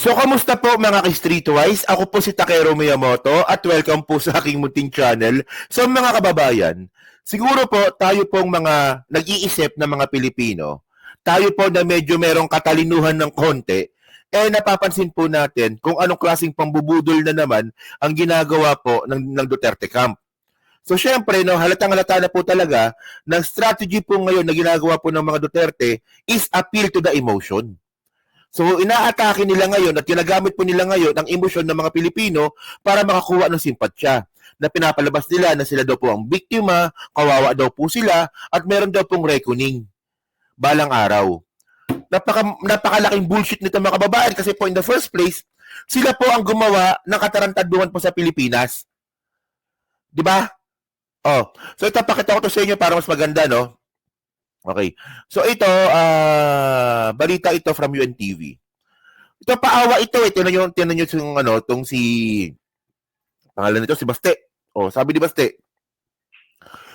So, kamusta po mga ka-Streetwise? Ako po si Takero Miyamoto at welcome po sa aking munting channel. So, mga kababayan, siguro po tayo pong mga nag-iisip na mga Pilipino, tayo po na medyo merong katalinuhan ng konti, napapansin po natin kung anong klaseng pambubudol na naman ang ginagawa po ng Duterte camp. So syempre, no, halatang-halata na po talaga na strategy po ngayon na ginagawa po ng mga Duterte is appeal to the emotion. So inaatake nila ngayon at ginagamit po nila ngayon ang emosyon ng mga Pilipino para makakuha ng simpatsya na pinapalabas nila na sila daw po ang biktima, kawawa daw po sila at meron daw pong reckoning balang araw. Napakalaking bullshit nito mga kababayan kasi po in the first place, sila po ang gumawa ng katarantaduhan po sa Pilipinas. 'Di ba? Oh, so ito pakita ko to sa inyo para mas maganda, no? Okay. So ito, balita ito from UNTV. Ito paawa ito, tingnan niyo yung tong si pangalan nito si Baste. Oh, sabi ni Baste.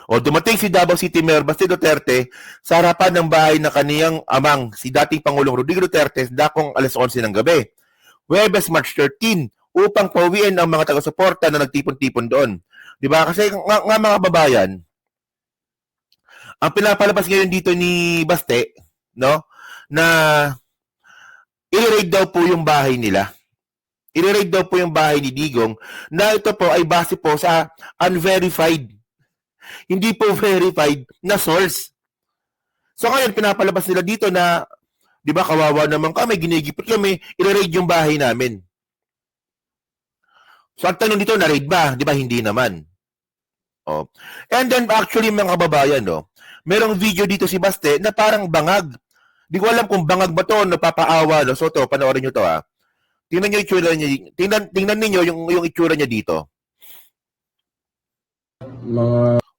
Oh, dumating si Davao City Mayor Baste Duterte sa harapan ng bahay ng kaniyang amang, si dating Pangulong Rodrigo Duterte, dakong alas 11 ng gabi. Huwebes, March 13, upang pauwiin ang mga taga-suporta na nagtipon-tipon doon. 'Di ba? Kasi nga mga babayan, ang pinapalabas ngayon dito ni Baste, no, na i-raid daw po yung bahay nila. I-raid daw po yung bahay ni Digong na ito po ay base po sa unverified, hindi po verified na source. So ngayon pinapalabas nila dito na, 'di ba, kawawa naman kami, ginigipit kami, i-raid yung bahay namin. So ang tanong dito, na-raid ba? 'Di ba hindi naman? Oh. And then actually mga kababayan, no, merong video dito si Baste na parang bangag. Di ko alam kung bangag ba to, napapaawa, no. So to, panoorin niyo to ha. Tingnan niyo itsura niya. Tingnan niyo yung itsura niya dito.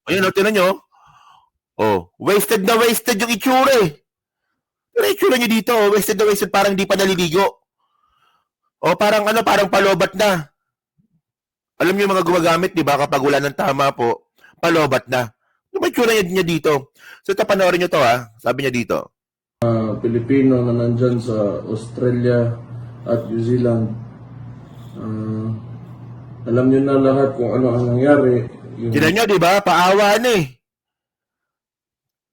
Ayun, no, tingnan niyo. Oh, wasted na wasted yung itsura eh. Pero itsura niya dito, wasted na wasted, parang hindi pa naliligo. O parang parang palobat na. Alam niyo mga gumagamit, di ba, kapag wala ng tama po, palobat na. Yung may tsura niya dito. So ito, panoorin niyo to ha. Sabi niya dito. Pilipino na nandyan sa Australia at New Zealand. Alam niyo na lahat kung ano ang nangyari. Tignan niyo, di ba? Paawa na eh.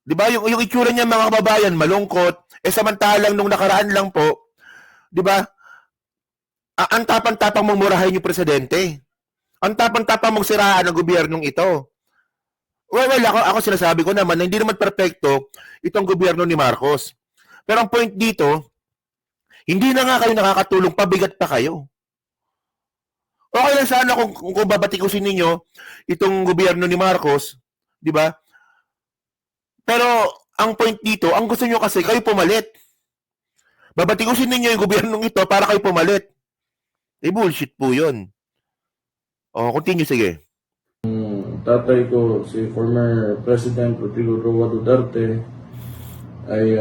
Di ba? Yung itsura niya mga kababayan, malungkot. Samantalang nung nakaraan lang po, di ba? Ang tapang-tapang mong murahin yung presidente. Ang tapang-tapang mong siraan ang gobyernong ito. Well, ako sinasabi ko naman na hindi naman perfecto itong gobyerno ni Marcos. Pero ang point dito, hindi na nga kayo nakakatulong, pabigat pa kayo. Okay lang sana kung babatikusin ninyo itong gobyerno ni Marcos, di ba? Pero ang point dito, ang gusto nyo kasi kayo pumalit. Babatikusin ninyo yung gobyernong ito para kayo pumalit. Bullshit po yun. Continue, sige. Tatay ko, si former President Rodrigo Roa Duterte, ay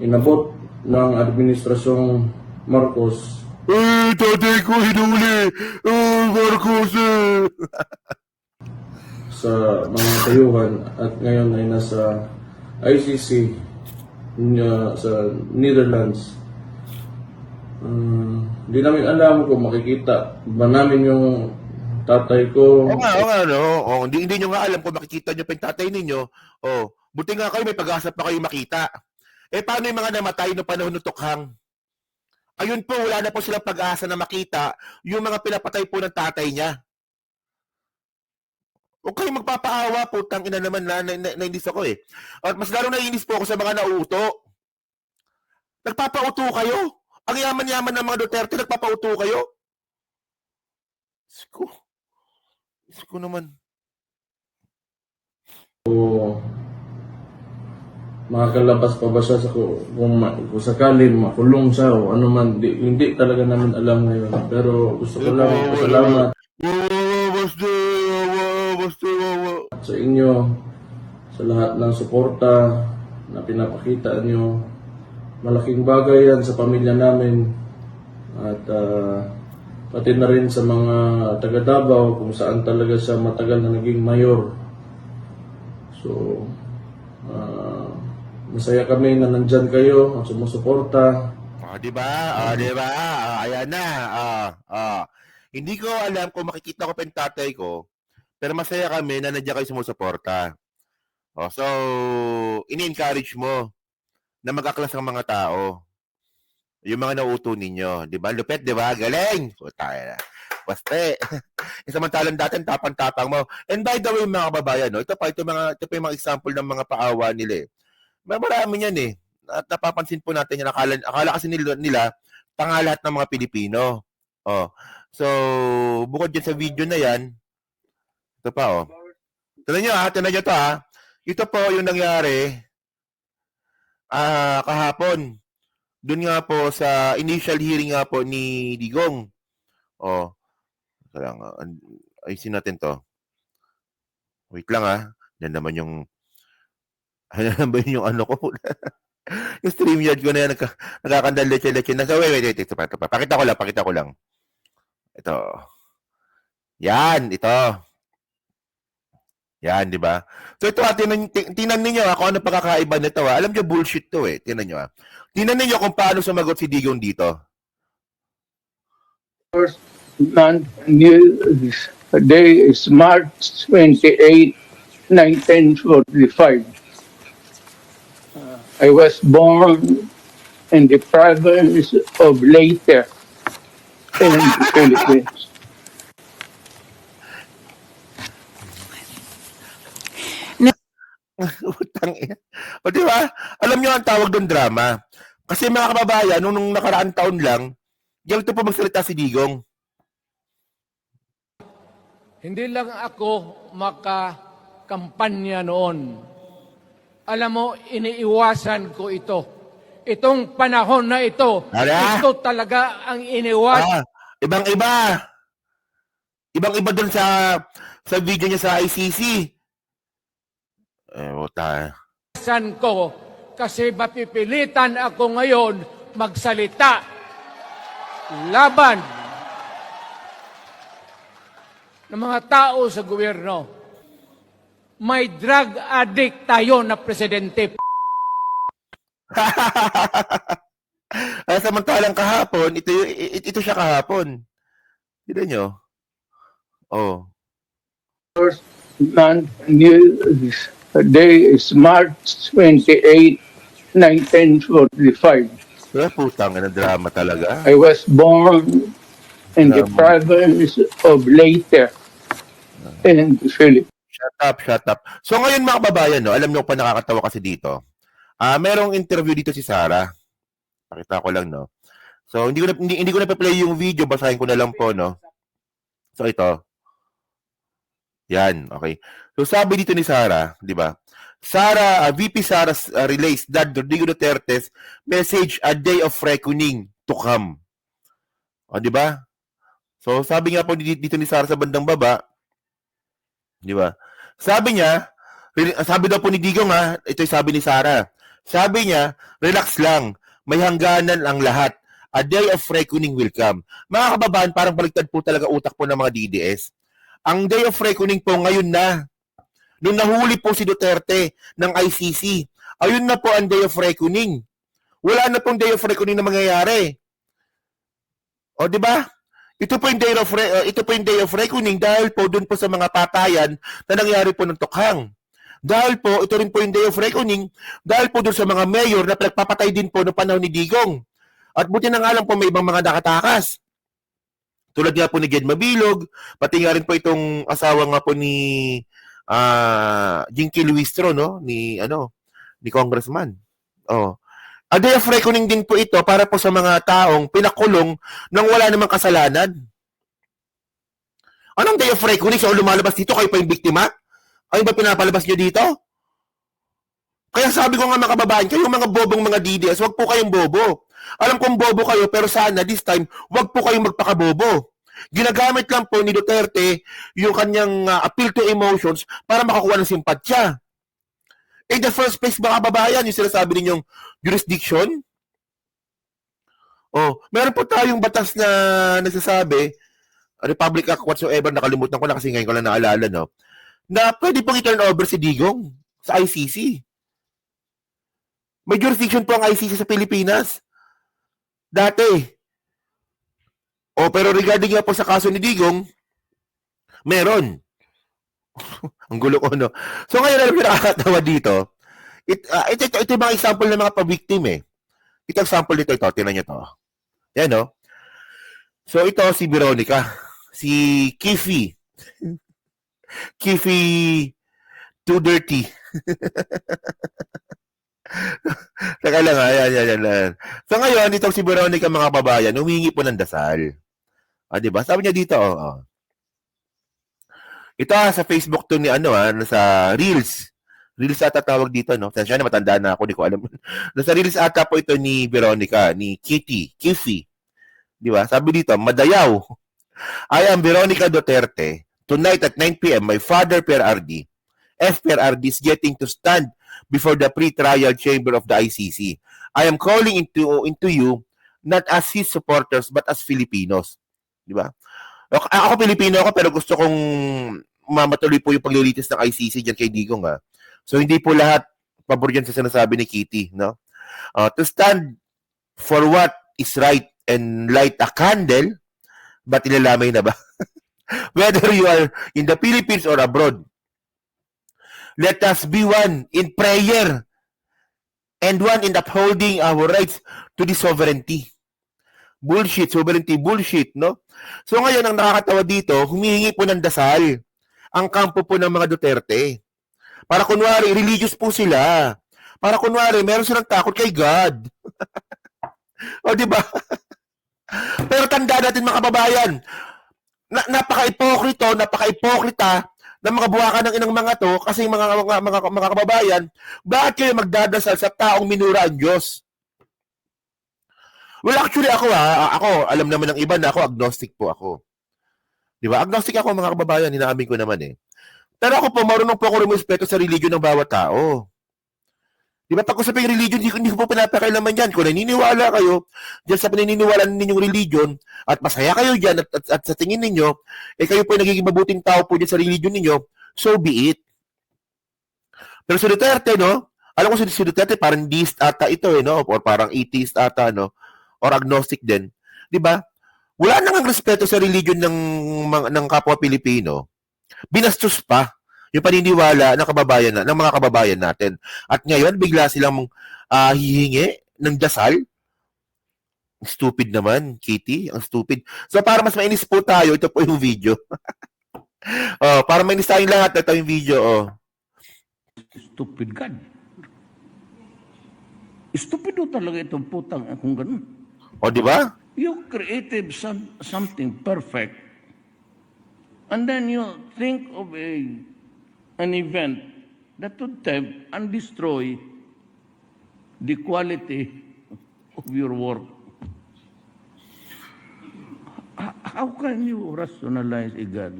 inabot ng administrasyong Marcos. Tatay ko hinuli! Marcos! Sa mga tayuhan at ngayon ay nasa ICC sa Netherlands. Hindi namin alam kung makikita ba namin yung tatay ko. Oo nga, no? Hindi nyo nga alam kung makikita nyo pa yung tatay ninyo. Buti nga kayo, may pag-asa pa kayo makita. Paano yung mga namatay no panahon ng tukhang? Ayun po, wala na po silang pag-asa na makita yung mga pinapatay po ng tatay niya. Huwag kayong magpapaawa, putang ina naman na nainis ako eh. At mas lalo nainis po ako sa mga nauuto. Nagpapauto kayo? Ang yaman-yaman ng mga Duterte, nagpapauto kayo? Isko naman. Makakalabas pa ba siya sa kung sakali makulong siya o ano man, hindi talaga namin alam ngayon. Pero gusto ko lang pasalamat sa inyo sa lahat ng suporta na pinapakita nyo. Malaking bagay yan sa pamilya namin at pati na rin sa mga taga Davao kung saan talaga siya matagal na naging mayor. So masaya kami na nandyan kayo at sumusuporta. di ba? Di ba? Ayan na. Hindi ko alam kung makikita ko pa yung tatay ko, pero masaya kami na nandiyan kayo sumusuporta. So, ini-encourage mo na mag-aklas ang mga tao. Yung mga nauto ninyo. Di ba? Lupet, di ba? Galing! Puta na. Baste. Samantalang dati, tapang-tapang mo. And by the way, mga kababayan, no, ito pa yung mga example ng mga paawa nila. Marami yan eh. At napapansin po natin yan. Akala kasi nila tanga lahat ng mga Pilipino. So, bukod dyan sa video na yan, ito pa Tignan nyo to Ito po yung nangyari kahapon. Doon nga po sa initial hearing nga po ni Digong. Ayusin natin to. Wait lang Yan naman yung ano ko. Yung StreamYard ko na yan, nakakandal leche-leche. Wait. Ito pa. Pakita ko lang. Ito. Yan, ito. Yan, di ba? So ito tingnan niyo kung ano pagkakaiba nito Alam niyo bullshit to Tingnan niyo Tingnan niyo kung paano sumagot si Digong dito. First month news day is March 28, 1945. I was born in the province of Leyte in the Philippines. Utang ina. Di ba? Alam niyo ang tawag doon drama. Kasi mga kababayan, nung nakaraang taon lang, ganito po magsalita si Digong. Hindi lang ako makakampanya noon. Alam mo, iniiwasan ko ito. Itong panahon na ito, ito talaga ang iniwasan. Ibang-iba. Ibang-iba doon sa video niya sa ICC. Ko kasi mapipilitan ako ngayon magsalita laban ng mga tao sa gobyerno. May drug addict tayo na presidente. Samantalang kahapon, ito siya kahapon. Tignan nyo. First month news day is March 28, 1945. Putang na drama talaga. I was born in the province of Leyte in the Philippines. Shut up. So ngayon mga kababayan, alam niyo pa nakakatawa kasi dito. Merong interview dito si Sarah. Pakita ko lang, no. So hindi ko na pa-play yung video, basahin ko na lang po, no. So ito. Yan, okay. So sabi dito ni Sarah, di ba? VP Sara relays that Rodrigo Duterte's message a day of reckoning to come. Di ba? So sabi nga po dito ni Sarah sa bandang baba, di ba? Sabi daw po ni Digong ito yung sabi ni Sarah. Sabi niya, relax lang, may hangganan ang lahat. A day of reckoning will come. Mga kababayan, parang baliktad po talaga utak po ng mga DDS. Ang day of reckoning po ngayon na. Nung nahuli po si Duterte ng ICC, ayun na po ang day of reckoning. Wala na pong day of reckoning na mangyayari. Di ba? Ito po yung day of reckoning dahil po dun po sa mga patayan na nangyari po ng Tokhang. Dahil po, ito rin po yung day of reckoning dahil po dun sa mga mayor na pinagpapatay din po noong panahon ni Digong. At buti na nga lang po may ibang mga nakatakas. Tulad nga po ni Jed Mabilog, pati nga rin po itong asawa nga po ni Jinky Luistro, no? Ni Congressman. A day of reckoning din po ito para po sa mga taong pinakulong nang wala namang kasalanan. Anong day of reckoning? So, lumalabas dito, kayo pa yung biktima? Kayo ba pinapalabas nyo dito? Kaya sabi ko nga mga kababayan, kayo mga bobong mga DDS, wag po kayong bobo. Alam kong bobo kayo, pero sana this time, wag po kayong magpakabobo. Ginagamit lang po ni Duterte yung kanyang appeal to emotions para makakuha ng simpatsya. In the first place, mga kababayan, yung sinasabi ninyong jurisdiction. Meron po tayong batas na nagsasabi, Republic Act whatsoever, nakalimutan ko na kasi ngayon ko lang naalala, no? Na pwede pong i-turn over si Digong sa ICC. May jurisdiction po ang ICC sa Pilipinas. Dati. O, pero regarding nga po sa kaso ni Digong, meron. Ang gulo ko, no? So, ngayon, alam mo, nakakatawa dito. Ito yung mga example ng mga pa-victim, eh. Ito example dito, ito. Tingnan nyo to. Yan, no? So, ito si Veronica. Si Kifi. Kifi Too Dirty. Teka lang, yan. So, ngayon, itong si Veronica, mga babayan, humingi po ng dasal. Diba? Sabi niya dito, ito sa Facebook to ni sa Reels. Reels ata tawag dito, no? Siya na matanda na ako, di ko alam. Nasa Reels ata po ito ni Veronica, ni Kifi. Di ba? Sabi dito, madayaw. I am Veronica Duterte. Tonight at 9 p.m., my father, PRRD, FPRRD is getting to stand before the pre-trial chamber of the ICC. I am calling into you, not as his supporters, but as Filipinos. Di ba? Ako Pilipino ako, pero gusto kong matuloy po yung paglilitis ng ICC dyan kay Digong, ha. So, hindi po lahat pabor dyan sa sinasabi ni Kitty, no? To stand for what is right and light a candle, ba't ilalamay na ba? Whether you are in the Philippines or abroad, let us be one in prayer and one in upholding our rights to the sovereignty. Bullshit, sovereignty, bullshit, no? So ngayon, ang nakakatawa dito, humihingi po ng dasal ang kampo po ng mga Duterte. Para kunwari, religious po sila. Para kunwari, meron silang takot kay God. O, di ba? Pero tanda natin mga kababayan, napaka-ipokrita ng mga buwakan ng inang mga to kasi mga kababayan, bakit kayo magdadasal sa taong minura ang Diyos? Well, actually ako alam naman ng iba na ako, agnostic po ako. Di ba? Agnostic ako mga kababayan, hinaamin ko naman eh. Pero ako po, marunong po ako rumispeto sa religion ng bawat tao. Di ba? Pag usapin yung religion, hindi ko po pinapakailaman yan. Kung naniniwala kayo dyan sa pinaniniwala ninyong religion at masaya kayo dyan at sa tingin ninyo, kayo po nagiging mabuting tao po dyan sa religion ninyo, so be it. Pero si Duterte, no? Alam ko si Duterte, parang deist ata ito, no? Or parang atheist ata, no? Or agnostic din. Di ba? Wala nang respeto sa religion ng kapwa Pilipino. Binastos pa yung paniniwala ng mga kababayan natin. At ngayon, bigla silang hihingi ng dasal. Stupid naman, Kitty. Ang stupid. So, para mas mainis po tayo, ito po yung video. Para mainis tayong lahat, ito yung video. Stupid God. Stupido talaga itong putang akong ganun. Di ba? You created something perfect, and then you think of an event that would tempt and destroy the quality of your work. How can you rationalize a God?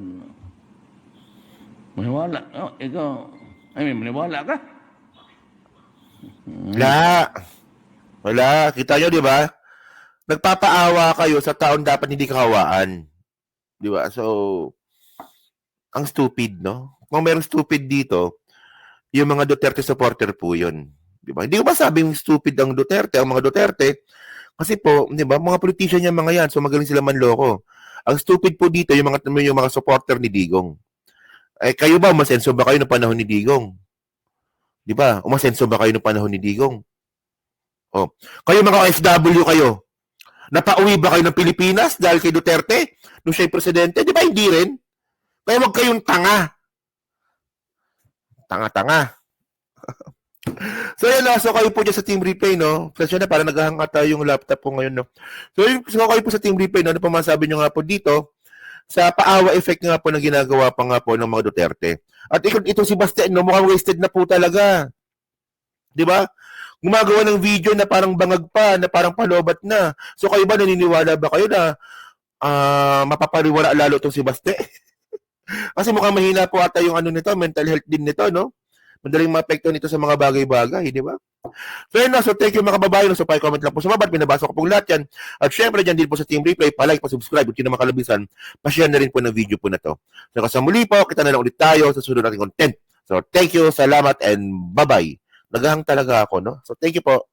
Maniwala? Maniwala ka? Wala. Kita nyo, di ba? Nagpapaawa kayo sa taon dapat hindi kahawaan. Di ba? So, ang stupid, no? Kung merong stupid dito, yung mga Duterte supporter po yun. Di ba? Hindi ko ba sabing stupid ang mga Duterte, kasi po, di ba, mga politician yung mga yan, so magaling sila manloko. Ang stupid po dito, yung mga supporter ni Digong. Kayo ba, umasenso ba kayo ng panahon ni Digong? Di ba? Umasenso ba kayo ng panahon ni Digong? Kayo mga OFW kayo, napauwi ba kayo ng Pilipinas dahil kay Duterte nung siya'y presidente? Di ba hindi rin? Kaya wag kayong tanga. Tanga-tanga. So yun, so kayo po dyan sa Team Replay, no? Kasi na, parang naghahangata yung laptop po ngayon, no? So kayo po sa Team Replay, no? Ano pa masabi nyo nga po dito sa paawa effect nga po na ginagawa pa nga po ng mga Duterte. At ito si Bastian, no? Mukhang wasted na po talaga. Di ba? Gumagawa ng video na parang bangag pa, na parang palobat na. So kayo ba, naniniwala ba kayo na mapapariwala lalo itong si Baste? Kasi mukhang mahina po ata yung nito, mental health din nito, no? Madaling maapekto nito sa mga bagay-bagay, di ba? So yun na, so thank you mga kababayan. So pa-comment lang po sa baba, binabasa ko pong lahat yan. At syempre dyan din po sa Team Replay, pa-like, pa-subscribe, at yun na makalabisan, pa-share na rin po ng video po na to. So kasi muli po, kita na lang ulit tayo sa sunod nating content. So thank you, salamat, and bye-bye. Naghahang talaga ako, no? So thank you po.